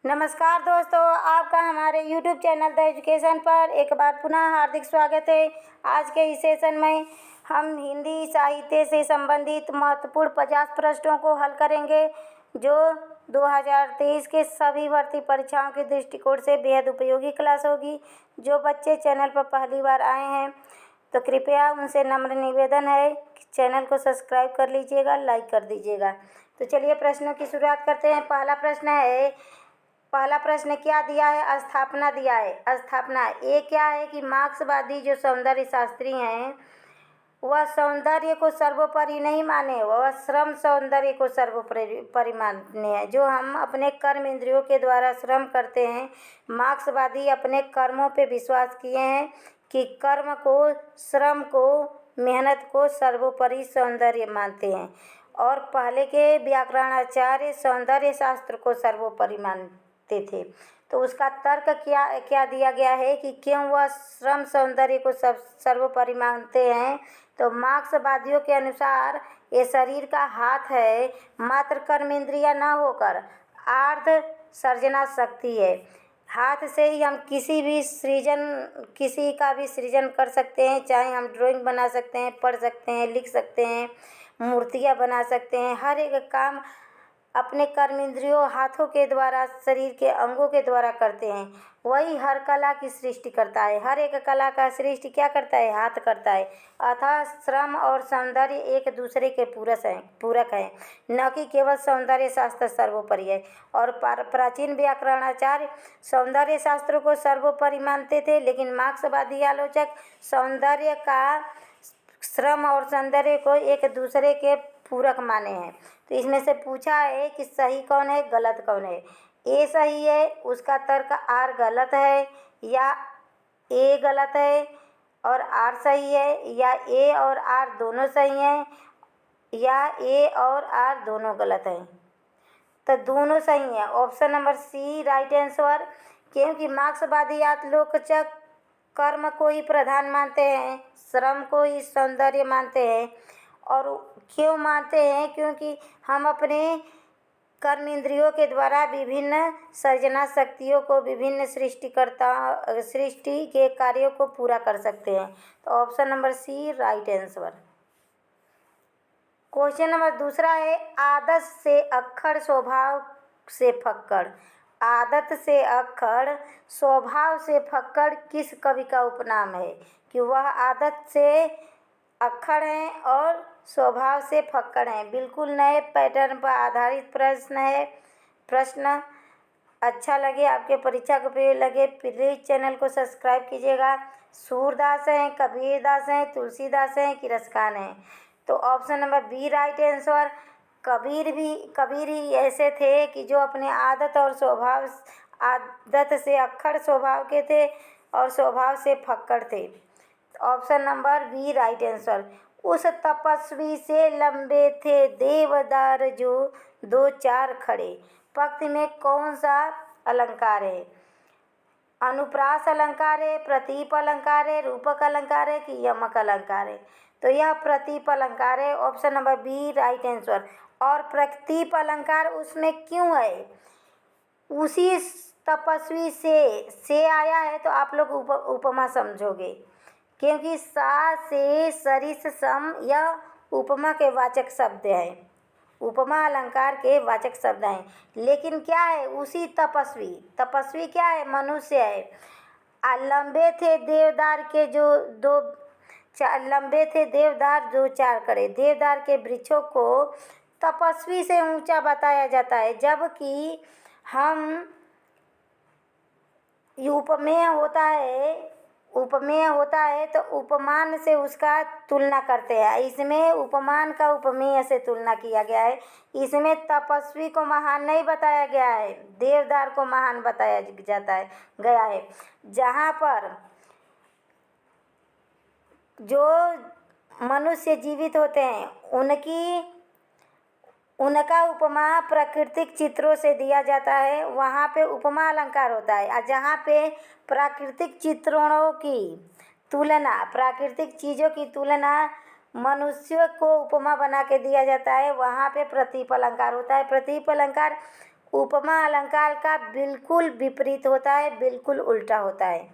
नमस्कार दोस्तों, आपका हमारे YouTube चैनल द एजुकेशन पर एक बार पुनः हार्दिक स्वागत है। आज के इस सेशन में हम हिंदी साहित्य से संबंधित महत्वपूर्ण 50 प्रश्नों को हल करेंगे, जो 2023 के सभी भर्ती परीक्षाओं के दृष्टिकोण से बेहद उपयोगी क्लास होगी। जो बच्चे चैनल पर पहली बार आए हैं तो कृपया उनसे नम्र निवेदन है कि चैनल को सब्सक्राइब कर लीजिएगा, लाइक कर दीजिएगा। तो चलिए प्रश्नों की शुरुआत करते हैं। पहला प्रश्न क्या दिया है? स्थापना दिया है। स्थापना ये क्या है कि मार्क्सवादी जो सौंदर्य शास्त्री हैं वह सौंदर्य को सर्वोपरि नहीं माने, वह श्रम सौंदर्य को सर्वोपरि माने हैं। जो हम अपने कर्म इंद्रियों के द्वारा श्रम करते हैं, मार्क्सवादी अपने कर्मों पे विश्वास किए हैं कि कर्म को, श्रम को, मेहनत को सर्वोपरि सौंदर्य मानते हैं। और पहले के व्याकरणाचार्य सौंदर्य शास्त्र को सर्वोपरि मानते थे। तो उसका तर्क क्या दिया गया है कि क्यों वह श्रम सौंदर्य को सर्वोपरि मानते हैं। तो मार्क्सवादियों के अनुसार ये शरीर का हाथ है, मात्र कर्म इंद्रिया न होकर आर्ध सर्जना शक्ति है। हाथ से ही हम किसी का भी सृजन कर सकते हैं, चाहे हम ड्राइंग बना सकते हैं, पढ़ सकते हैं, लिख सकते हैं, मूर्तियाँ बना सकते हैं। हर एक काम अपने कर्म इंद्रियों, हाथों के द्वारा, शरीर के अंगों के द्वारा करते हैं। वही हर कला की सृष्टि करता है। हर एक कला का सृष्टि क्या करता है? हाथ करता है। अतः श्रम और सौंदर्य एक दूसरे के पूरक हैं, न कि केवल सौंदर्य शास्त्र सर्वोपरि है। और प्राचीन व्याकरणाचार्य सौंदर्य शास्त्र को सर्वोपरि मानते थे, लेकिन मार्क्सवादी आलोचक सौंदर्य का, श्रम और सौंदर्य को एक दूसरे के पूरक माने हैं। तो इसमें से पूछा है कि सही कौन है, गलत कौन है। ए सही है, उसका तर्क आर गलत है, या ए गलत है और आर सही है, या ए और आर दोनों सही हैं, या ए और आर दोनों गलत हैं। तो दोनों सही हैं। Option number C right answer. क्योंकि मार्क्सवादी आलोचक कर्म को ही प्रधान मानते हैं, श्रम को ही सौंदर्य मानते हैं। और क्यों मानते हैं? क्योंकि हम अपने कर्म इंद्रियों के द्वारा विभिन्न सर्जना शक्तियों को, विभिन्न सृष्टि के कार्यों को पूरा कर सकते हैं। तो option number C right answer. Question number दूसरा है, आदत से अक्खड़ स्वभाव से फक्कड़। आदत से अक्खड़ स्वभाव से फक्कड़ किस कवि का उपनाम है? कि वह आदत से अक्खड़ हैं और स्वभाव से फक्कड़ हैं। बिल्कुल नए पैटर्न पर आधारित प्रश्न है। प्रश्न अच्छा लगे, आपके परीक्षा को उपयोगी लगे, प्लीज़ चैनल को सब्सक्राइब कीजिएगा। सूरदास हैं, कबीरदास हैं, तुलसीदास हैं कि रसखान हैं? तो option number B right answer. Kabir ही ऐसे थे कि जो अपने आदत से अक्खड़ स्वभाव के थे और स्वभाव से फक्कड़ थे। Option number B right answer. उस तपस्वी से लंबे थे देवदार जो दो चार खड़े। पंक्ति में कौन सा अलंकार है? अनुप्रास अलंकार है, प्रतीप अलंकार है, रूपक अलंकार है कि यमक अलंकार है? तो यह प्रतीप अलंकार है। Option number B right answer. और प्रतीप अलंकार उसमें क्यों है? उसी तपस्वी से आया है, तो आप लोग उपमा समझोगे, क्योंकि सा से सरिस सम यह उपमा के वाचक शब्द हैं, उपमा अलंकार के वाचक शब्द हैं। लेकिन क्या है? उसी तपस्वी क्या है? मनुष्य है। लंबे थे देवदार के जो चार खड़े। देवदार के वृक्षों को तपस्वी से ऊंचा बताया जाता है, जबकि हम उपमेय होता है तो उपमान से उसका तुलना करते हैं। इसमें उपमान का उपमेय से तुलना किया गया है। इसमें तपस्वी को महान नहीं बताया गया है, देवदार को महान बताया गया है। जहाँ पर जो मनुष्य जीवित होते हैं उनका उपमा प्राकृतिक चित्रों से दिया जाता है, वहाँ पे उपमा अलंकार होता है। और जहाँ पे प्राकृतिक चित्रों की तुलना, प्राकृतिक चीज़ों की तुलना मनुष्यों को उपमा बना के दिया जाता है, वहाँ पे प्रतीप अलंकार होता है। प्रतीप अलंकार उपमा अलंकार का बिल्कुल विपरीत होता है, बिल्कुल उल्टा होता है।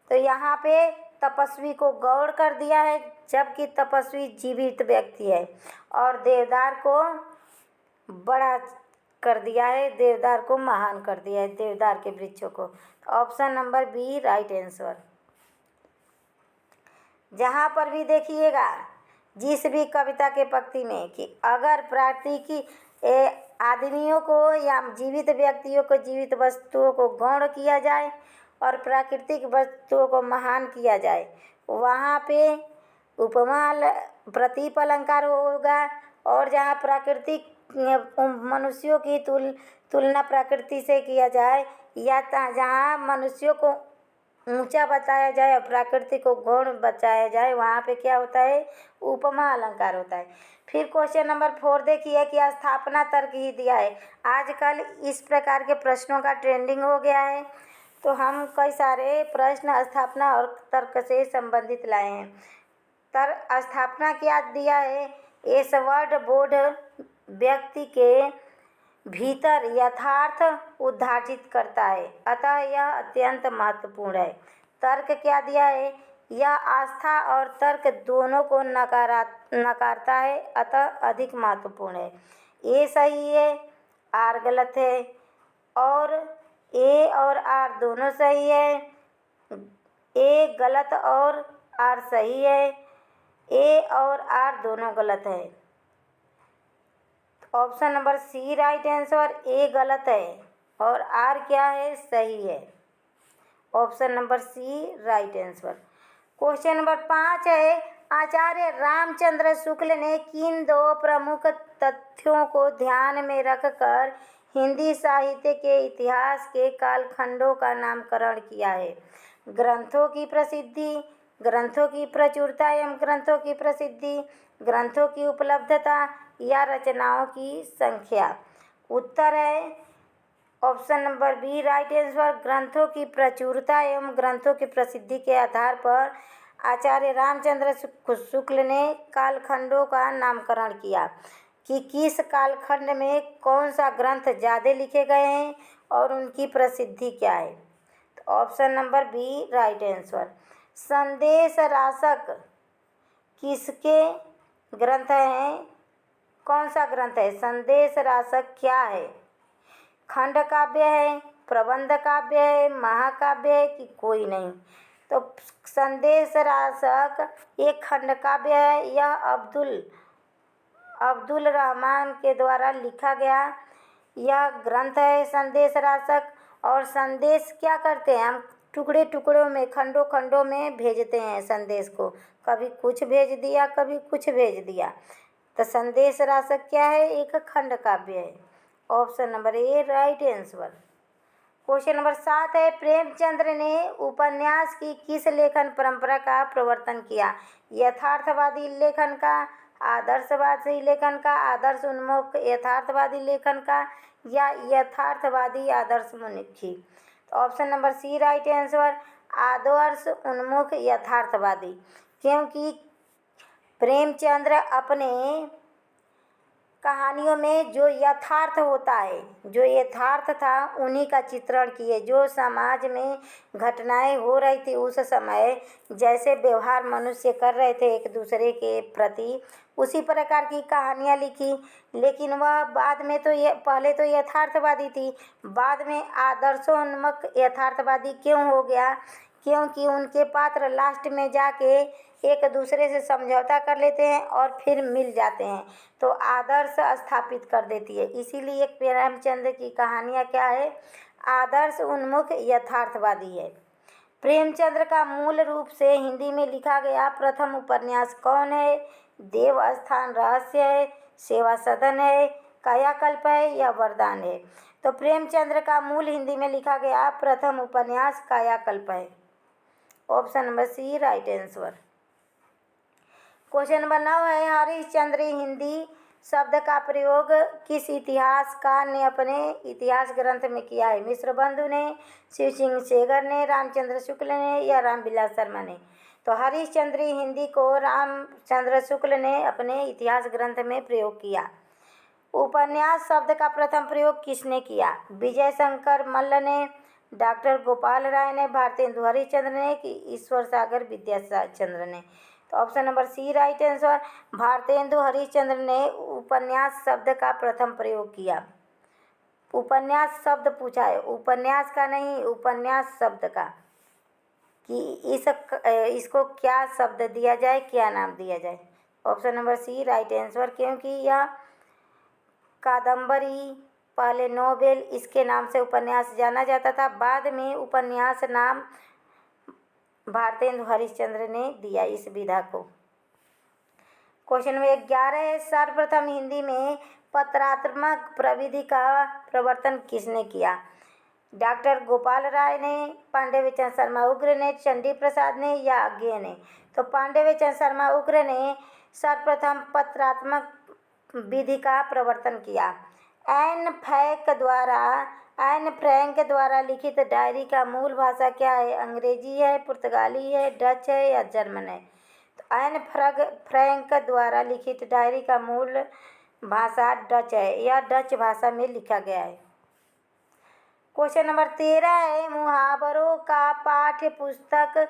तो यहाँ पे तपस्वी को गौड़ कर दिया है, जबकि तपस्वी जीवित व्यक्ति है, और देवदार को बड़ा कर दिया है, देवदार को महान कर दिया है, देवदार के वृक्षों को। Option number B right answer. जहाँ पर भी देखिएगा जिस भी कविता के पंक्ति में कि अगर प्राकृतिक आदमियों को या जीवित व्यक्तियों को, जीवित वस्तुओं को गौण किया जाए और प्राकृतिक वस्तुओं को महान किया जाए, वहाँ पे उपमा प्रतीप अलंकार होगा। और जहाँ प्राकृतिक मनुष्यों की तुलना प्रकृति से किया जाए, या जहाँ मनुष्यों को ऊंचा बताया जाए और प्रकृति को गौण बताया जाए, वहाँ पे क्या होता है, उपमा अलंकार होता है। फिर क्वेश्चन नंबर 4 देखिए कि स्थापना तर्क ही दिया है। आजकल इस प्रकार के प्रश्नों का ट्रेंडिंग हो गया है, तो हम कई सारे प्रश्न स्थापना और तर्क से संबंधित लाए हैं। स्थापना क्या दिया है, इस वर्ड बोर्ड व्यक्ति के भीतर यथार्थ उद्घाटित करता है, अतः यह अत्यंत महत्वपूर्ण है। तर्क क्या दिया है, यह आस्था और तर्क दोनों को नकारता है, अतः अधिक महत्वपूर्ण है। ए सही है, आर गलत है, और ए और आर दोनों सही है। ए गलत और आर सही है, ए और आर दोनों गलत है। Option number C right answer, A गलत है और आर क्या है, सही है। Option number C right answer. Question number 5 है, आचार्य रामचंद्र शुक्ल ने किन 2 प्रमुख तथ्यों को ध्यान में रखकर हिंदी साहित्य के इतिहास के कालखंडों का नामकरण किया है? ग्रंथों की प्रसिद्धि, ग्रंथों की प्रचुरता एवं ग्रंथों की प्रसिद्धि, ग्रंथों की उपलब्धता या रचनाओं की संख्या। उत्तर है option number B right answer, ग्रंथों की प्रचुरता एवं ग्रंथों की प्रसिद्धि के आधार पर आचार्य रामचंद्र शुक्ल ने कालखंडों का नामकरण किया कि किस कालखंड में कौन सा ग्रंथ ज़्यादा लिखे गए हैं और उनकी प्रसिद्धि क्या है। तो option number B right answer. संदेश राशक किसके ग्रंथ हैं, कौन सा ग्रंथ है? संदेश राशक क्या है? खंड काव्य है, प्रबंध काव्य है, महाकाव्य है कि कोई नहीं? तो संदेश राशक एक खंड काव्य है। यह अब्दुल रहमान के द्वारा लिखा गया यह ग्रंथ है संदेश राशक। और संदेश क्या करते हैं, हम टुकड़े टुकड़ों में, खंडों खंडों में भेजते हैं संदेश को, कभी कुछ भेज दिया, कभी कुछ भेज दिया। तो संदेश राशक क्या है, एक खंड काव्य है। Option number A right answer. Question number 7 है, प्रेमचंद्र ने उपन्यास की किस लेखन परंपरा का प्रवर्तन किया? यथार्थवादी लेखन का, आदर्शवादी लेखन का, आदर्श उन्मुख यथार्थवादी लेखन का, या यथार्थवादी आदर्शमुखी? तो option number C right answer, आदर्श उन्मुख यथार्थवादी। क्योंकि प्रेमचंद्र अपने कहानियों में जो यथार्थ होता है, जो यथार्थ था उन्हीं का चित्रण किए। जो समाज में घटनाएं हो रही थी उस समय, जैसे व्यवहार मनुष्य कर रहे थे एक दूसरे के प्रति, उसी प्रकार की कहानियाँ लिखी। लेकिन वह बाद में तो ये पहले तो यथार्थवादी थी, बाद में आदर्शोन्मुख यथार्थवादी क्यों हो गया? क्योंकि उनके पात्र लास्ट में जाके एक दूसरे से समझौता कर लेते हैं और फिर मिल जाते हैं, तो आदर्श स्थापित कर देती है। इसीलिए प्रेमचंद की कहानियाँ क्या है, आदर्श उन्मुख यथार्थवादी है। प्रेमचंद्र का मूल रूप से हिंदी में लिखा गया प्रथम उपन्यास कौन है? देवस्थान रहस्य है, सेवा सदन है, कायाकल्प है, या वरदान है? तो प्रेमचंद्र का मूल हिंदी में लिखा गया प्रथम उपन्यास कायाकल्प है। Option number C right answer. Question number 9 है, हरिश्चंद्र हिंदी शब्द का प्रयोग किस इतिहासकार ने अपने इतिहास ग्रंथ में किया है? मिश्र बंधु ने, शिव सिंह सेगर ने, रामचंद्र शुक्ल ने, या रामविलास शर्मा ने? तो हरिश्चंद्र हिंदी को रामचंद्र शुक्ल ने अपने इतिहास ग्रंथ में प्रयोग किया। उपन्यास शब्द का प्रथम प्रयोग किसने किया? विजय शंकर मल्ल ने, डॉक्टर गोपाल राय ने, भारतेंदु हरिश्चंद्र ने कि ईश्वर सागर विद्याचंद्र ने? तो option number C right answer. Bharatendu Harishchandra ने उपन्यास शब्द का प्रथम प्रयोग किया। उपन्यास शब्द पूछा है, उपन्यास का नहीं, उपन्यास शब्द का, कि इसको क्या शब्द दिया जाए, क्या नाम दिया जाए? Option number C right answer, क्योंकि यह कादम्बरी पहले नोवेल इसके नाम से उपन्यास जाना जाता था, बाद में उपन्यास नाम भारतेंदु हरिश्चंद्र ने दिया इस विधा को। क्वेश्चन नंबर 11 है, सर्वप्रथम हिंदी में पत्रात्मक प्रविधि का प्रवर्तन किसने किया? डॉक्टर गोपाल राय ने, पांडे शर्मा उग्र ने, चंडी प्रसाद ने या आज्ञे ने? तो पांडे शर्मा उग्र ने सर्वप्रथम पत्रात्मक विधि का प्रवर्तन किया। एन फ्रैंक द्वारा लिखित डायरी का मूल भाषा क्या है? अंग्रेजी है, पुर्तगाली है, डच है या जर्मन है? तो एन फ्रैंक द्वारा लिखित डायरी का मूल भाषा डच है, यह डच भाषा में लिखा गया है। क्वेश्चन नंबर 13 है, मुहावरों का पाठ्य पुस्तक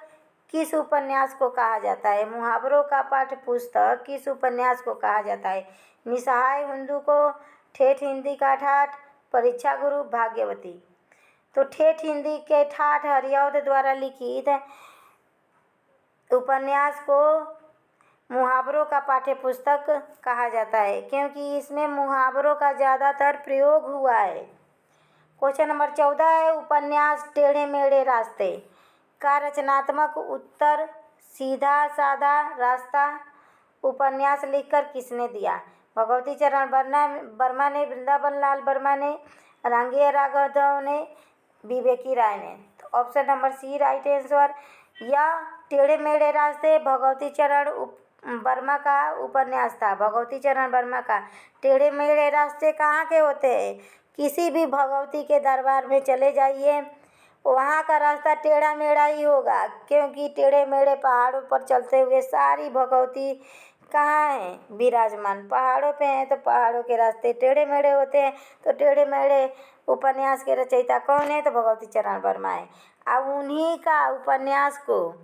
किस उपन्यास को कहा जाता है? मुहावरों का पाठ्य पुस्तक किस उपन्यास को कहा जाता है? निसहाय हुंदू को, ठेठ हिंदी का ठाठ, परीक्षा गुरु, भाग्यवती? तो ठेठ हिंदी के ठाठ हरिऔध द्वारा लिखित उपन्यास को मुहावरों का पाठ्य पुस्तक कहा जाता है, क्योंकि इसमें मुहावरों का ज़्यादातर प्रयोग हुआ है। क्वेश्चन नंबर 14 है, उपन्यास टेढ़े मेढ़े रास्ते का रचनात्मक उत्तर सीधा साधा रास्ता उपन्यास लिखकर किसने दिया? भगवती चरण वर्मा ने, वृंदावन लाल वर्मा ने, रांगिया राघव ने, विवेकी राय ने? तो option number C right answer. यह टेढ़े मेढ़े रास्ते भगवती चरण वर्मा का उपन्यास था। भगवती चरण वर्मा का टेढ़े मेढ़े रास्ते कहाँ के होते हैं? किसी भी भगवती के दरबार में चले जाइए, वहाँ का रास्ता टेढ़ा मेढ़ा ही होगा, क्योंकि टेढ़े मेढ़े पहाड़ों पर चलते हुए सारी भगवती कहाँ हैं? विराजमान पहाड़ों पे हैं, तो पहाड़ों के रास्ते टेढ़े मेढ़े होते हैं। तो टेढ़े मेढ़े उपन्यास के रचयिता कौन है? तो भगवती चरण वर्मा है। अब उन्हीं का उपन्यास को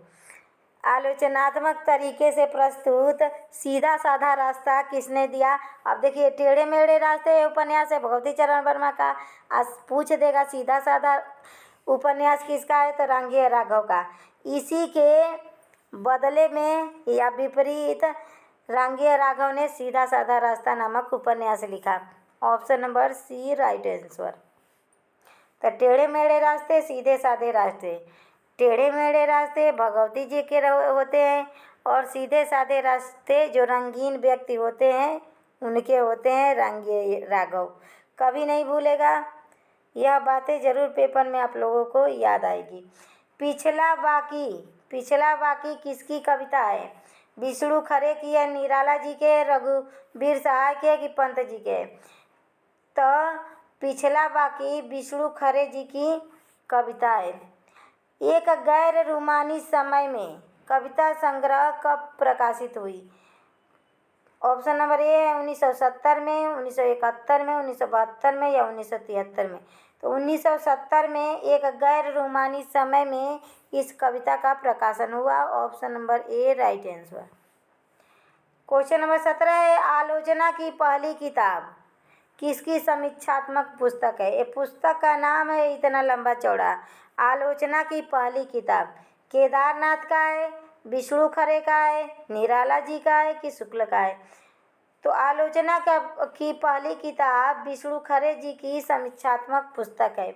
आलोचनात्मक तरीके से प्रस्तुत सीधा साधा रास्ता किसने दिया? अब देखिए, टेढ़े मेढ़े रास्ते उपन्यास है भगवती चरण वर्मा का। आज पूछ देगा सीधा साधा उपन्यास किसका है? तो रांगिया राघव का। इसी के बदले में या विपरीत रांगिया राघव ने सीधा साधा रास्ता नामक उपन्यास लिखा। Option number C right answer. तो टेढ़े मेढ़े रास्ते, सीधे साधे रास्ते। टेढ़े मेढ़े रास्ते भगवती जी के होते हैं, और सीधे साधे रास्ते जो रंगीन व्यक्ति होते हैं उनके होते हैं रांगिया राघव। कभी नहीं भूलेगा, यह बातें ज़रूर पेपर में आप लोगों को याद आएगी। पिछला बाकी किसकी कविता है? विष्णु खरे की है, निराला जी के, रघुवीर सहाय के कि पंत जी के? तो पिछला बाकी विष्णु खरे जी की कविता है। एक गैर रोमानी समय में कविता संग्रह कब प्रकाशित हुई? ऑप्शन नंबर ए है 1970 में, 1971 में, 1972 में या 1973 में? तो 1970 में एक गैर रोमानी समय में इस कविता का प्रकाशन हुआ। Option number A right answer. Question number 17 है, आलोचना की पहली किताब किसकी समीक्षात्मक पुस्तक है? ये पुस्तक का नाम है इतना लंबा चौड़ा। आलोचना की पहली किताब केदारनाथ का है, विष्णु खरे का है, निराला जी का है कि शुक्ल का है? तो आलोचना की पहली किताब विष्णु खरे जी की समीक्षात्मक पुस्तक है।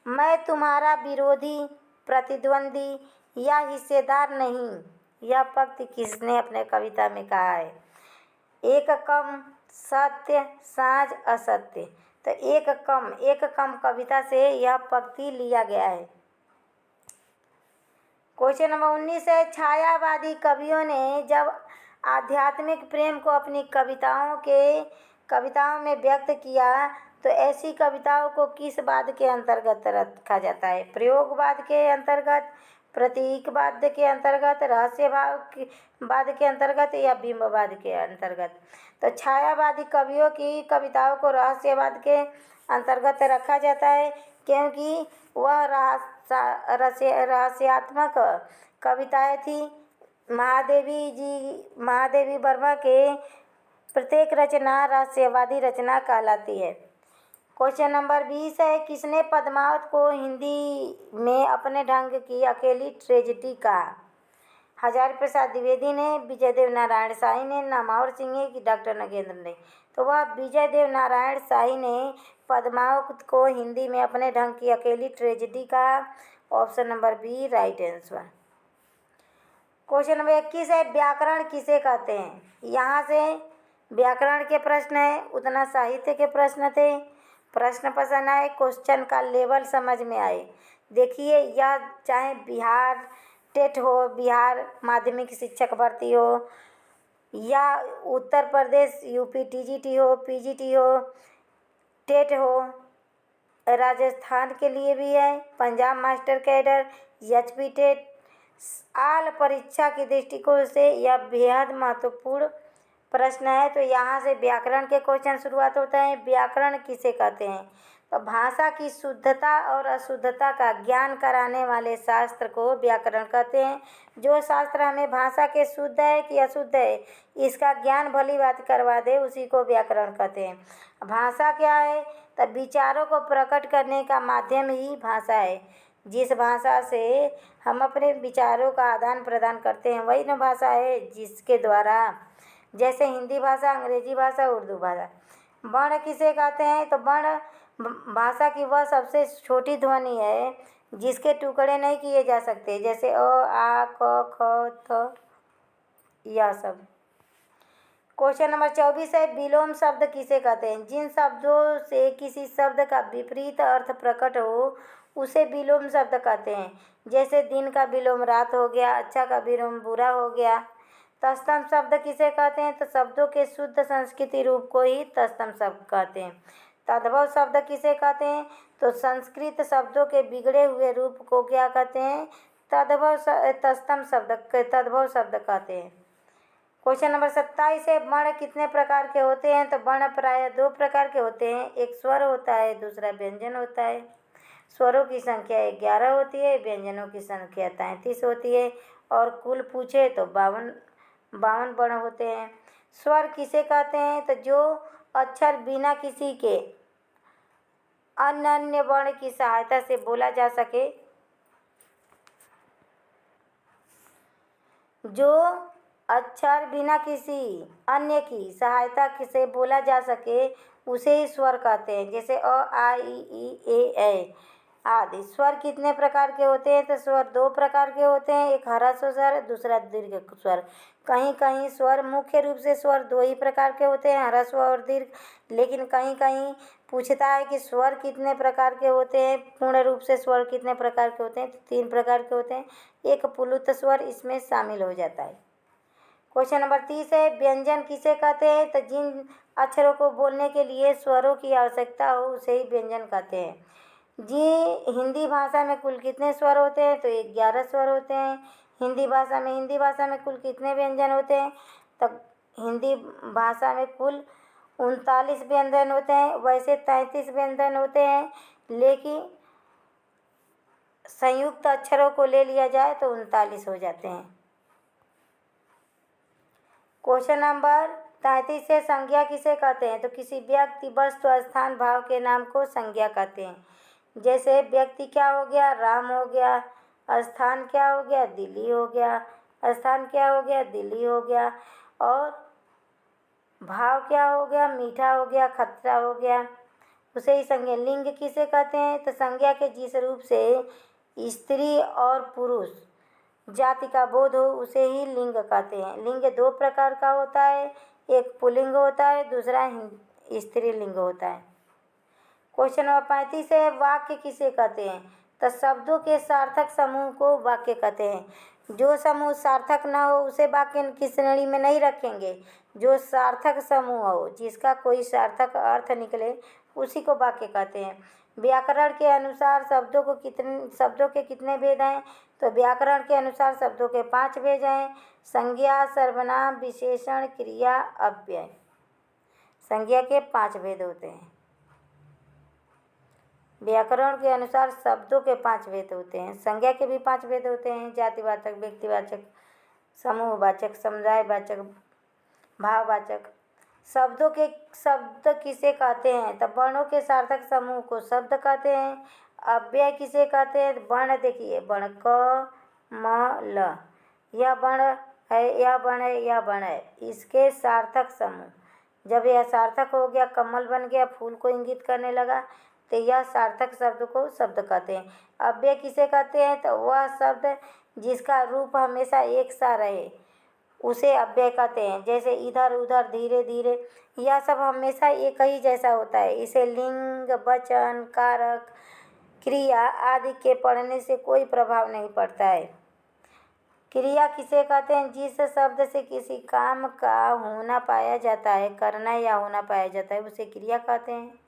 मैं तुम्हारा विरोधी, प्रतिद्वंदी या हिस्सेदार नहीं, यह पंक्ति किसने अपने कविता में कहा है? एक कम, सत्य, साँझ, असत्य। तो एक कम कविता से यह पंक्ति लिया गया है। क्वेश्चन नंबर 19 है, छायावादी कवियों ने जब आध्यात्मिक प्रेम को अपनी कविताओं में व्यक्त किया, तो ऐसी कविताओं को किस वाद के अंतर्गत रखा जाता है? प्रयोगवाद के अंतर्गत, प्रतीकवाद के अंतर्गत, रहस्यवाद के अंतर्गत या बिंबवाद के अंतर्गत। तो छायावादी कवियों की कविताओं को रहस्यवाद के अंतर्गत रखा जाता है, क्योंकि वह रहस्यात्मक कविताएं थी। महादेवी वर्मा के प्रत्येक रचना रहस्यवादी रचना कहलाती है। क्वेश्चन नंबर 20 है, किसने पद्मावत को हिंदी में अपने ढंग की अकेली ट्रेजेडी कहा? हजारी प्रसाद द्विवेदी ने, विजय देव नारायण शाही ने, नामवर सिंह ने कि डॉक्टर नगेंद्र ने? तो वह विजय देव नारायण शाही ने पद्मावत को हिंदी में अपने ढंग की अकेली ट्रेजेडी कहा। Option number B right answer. Question number 21 है, व्याकरण किसे कहते हैं? यहाँ से व्याकरण के प्रश्न है, उतना साहित्य के प्रश्न थे। प्रश्न पसंद आए, क्वेश्चन का लेवल समझ में आए। देखिए, यह चाहे बिहार टेट हो, बिहार माध्यमिक शिक्षक भर्ती हो, या उत्तर प्रदेश यूपी टीजीटी हो, पीजीटी हो, टेट हो, राजस्थान के लिए भी है, Punjab master cadre, HP TET, all परीक्षा के दृष्टिकोण से यह बेहद महत्वपूर्ण प्रश्न है। तो यहाँ से व्याकरण के क्वेश्चन शुरुआत होते हैं। व्याकरण किसे कहते हैं? तो भाषा की शुद्धता और अशुद्धता का ज्ञान कराने वाले शास्त्र को व्याकरण कहते हैं। जो शास्त्र हमें भाषा के शुद्ध है कि अशुद्ध है इसका ज्ञान भली बात करवा दे, उसी को व्याकरण कहते हैं। भाषा क्या है? तो विचारों को प्रकट करने का माध्यम ही भाषा है। जिस भाषा से हम अपने विचारों का आदान प्रदान करते हैं वही न भाषा है, जिसके द्वारा, जैसे हिंदी भाषा, अंग्रेजी भाषा, उर्दू भाषा। वर्ण किसे कहते हैं? तो वर्ण भाषा की वह सबसे छोटी ध्वनि है जिसके टुकड़े नहीं किए जा सकते, जैसे अ, आ, क, ख, थ, यह सब। क्वेश्चन नंबर 24 है, विलोम शब्द किसे कहते हैं? जिन शब्दों से किसी शब्द का विपरीत अर्थ प्रकट हो उसे विलोम शब्द कहते हैं। जैसे दिन का विलोम रात हो गया, अच्छा का विलोम बुरा हो गया। तत्सम शब्द किसे कहते हैं? तो शब्दों के शुद्ध संस्कृति रूप को ही तत्सम शब्द कहते हैं। तद्भव शब्द किसे कहते हैं? तो संस्कृत शब्दों के बिगड़े हुए रूप को क्या कहते हैं? तत्सम शब्द, तद्भव शब्द कहते हैं। क्वेश्चन नंबर 27 है, वर्ण कितने प्रकार के होते हैं? तो वर्ण प्रायः दो प्रकार के होते हैं, एक स्वर होता है, दूसरा व्यंजन होता है। स्वरों की संख्या 11 होती है, व्यंजनों की संख्या 33 होती है, और कुल पूछे तो 52 वर्ण होते हैं। स्वर किसे कहते हैं? तो जो अक्षर बिना किसी के अन्य वर्ण की सहायता से बोला जा सके, जो अक्षर बिना किसी अन्य की सहायता से बोला जा सके उसे ही स्वर कहते हैं। जैसे अ, आ, ई, ए आदि। स्वर कितने प्रकार के होते हैं? तो स्वर दो प्रकार के होते हैं, एक ह्रस्व स्वर, दूसरा दीर्घ स्वर। कहीं कहीं स्वर, मुख्य रूप से स्वर दो ही प्रकार के होते हैं, ह्रस्व और दीर्घ। लेकिन कहीं कहीं पूछता है कि स्वर कितने प्रकार के होते हैं, पूर्ण रूप से स्वर कितने प्रकार के होते हैं? तो 3 प्रकार के होते हैं, एक पुल्लित स्वर इसमें शामिल हो जाता है। क्वेश्चन नंबर 30 है, व्यंजन किसे कहते हैं? तो जिन अक्षरों को बोलने के लिए स्वरों की आवश्यकता हो उसे ही व्यंजन कहते हैं। जी, हिंदी भाषा में कुल कितने स्वर होते हैं? तो 11 स्वर होते हैं। हिंदी भाषा में कुल कितने व्यंजन होते हैं? तो हिंदी भाषा में कुल 39 व्यंजन होते हैं। वैसे 33 व्यंजन होते हैं, लेकिन संयुक्त अक्षरों को ले लिया जाए तो 39 हो जाते हैं। क्वेश्चन नंबर 33 से, संज्ञा किसे कहते हैं? तो किसी व्यक्ति, वस्तु, स्थान, भाव के नाम को संज्ञा कहते हैं। जैसे व्यक्ति क्या हो गया? राम हो गया। स्थान क्या हो गया? दिल्ली हो गया। स्थान क्या हो गया? दिल्ली हो गया। और भाव क्या हो गया? मीठा हो गया, खतरा हो गया। उसे ही संज्ञा। लिंग किसे कहते हैं? तो संज्ञा के जिस रूप से स्त्री और पुरुष जाति का बोध हो उसे ही लिंग कहते हैं। लिंग दो प्रकार का होता है, एक पुल्लिंग होता है, दूसरा स्त्रीलिंग होता है। क्वेश्चन नंबर 35 है, वाक्य किसे कहते हैं? तो शब्दों के सार्थक समूह को वाक्य कहते हैं। जो समूह सार्थक ना हो उसे वाक्य की श्रेणी में नहीं रखेंगे। जो सार्थक समूह हो, जिसका कोई सार्थक अर्थ निकले, उसी को वाक्य कहते हैं। व्याकरण के अनुसार शब्दों के कितने भेद हैं? तो व्याकरण के अनुसार शब्दों के 5 भेद हैं। संज्ञा, सर्वनाम, विशेषण, क्रिया, अव्यय। संज्ञा के 5 भेद होते हैं। व्याकरण के अनुसार शब्दों के 5 भेद होते हैं। संज्ञा के भी 5 भेद होते हैं। जातिवाचक, व्यक्तिवाचक, समूहवाचक, समुदायवाचक, भाववाचक। शब्द किसे कहते हैं? तो वर्णों के सार्थक समूह को शब्द कहते हैं। अव्यय किसे कहते हैं? वर्ण देखिए, वर्ण क, म, ल, यह वर्ण है, यह वर्ण है, यह वर्ण है, इसके सार्थक समूह। जब यह सार्थक हो गया, कमल बन गया, फूल को इंगित करने लगा, तो यह सार्थक शब्द को शब्द कहते हैं। अव्यय किसे कहते हैं? तो वह शब्द जिसका रूप हमेशा एक सा रहे उसे अव्यय कहते हैं। जैसे इधर उधर, धीरे धीरे, यह सब हमेशा एक ही जैसा होता है। इसे लिंग, वचन, कारक, क्रिया आदि के पढ़ने से कोई प्रभाव नहीं पड़ता है। क्रिया किसे कहते हैं? जिस शब्द से किसी काम का होना पाया जाता है, करना या होना पाया जाता है, उसे क्रिया कहते हैं।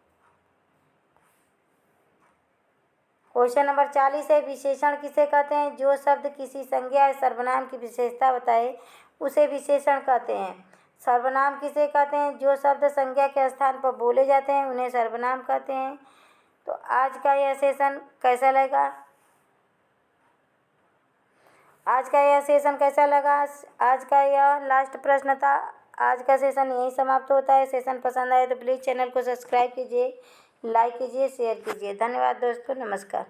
क्वेश्चन नंबर 40 है, विशेषण किसे कहते हैं? जो शब्द किसी संज्ञा या सर्वनाम की विशेषता बताए उसे विशेषण कहते हैं। सर्वनाम किसे कहते हैं? जो शब्द संज्ञा के स्थान पर बोले जाते हैं उन्हें सर्वनाम कहते हैं। तो आज का यह सेशन कैसा लगा? आज का यह लास्ट प्रश्न था। आज का सेशन यहीं समाप्त होता है। सेशन पसंद आए तो प्लीज़ चैनल को सब्सक्राइब कीजिए, लाइक कीजिए, शेयर कीजिए। धन्यवाद दोस्तों, नमस्कार।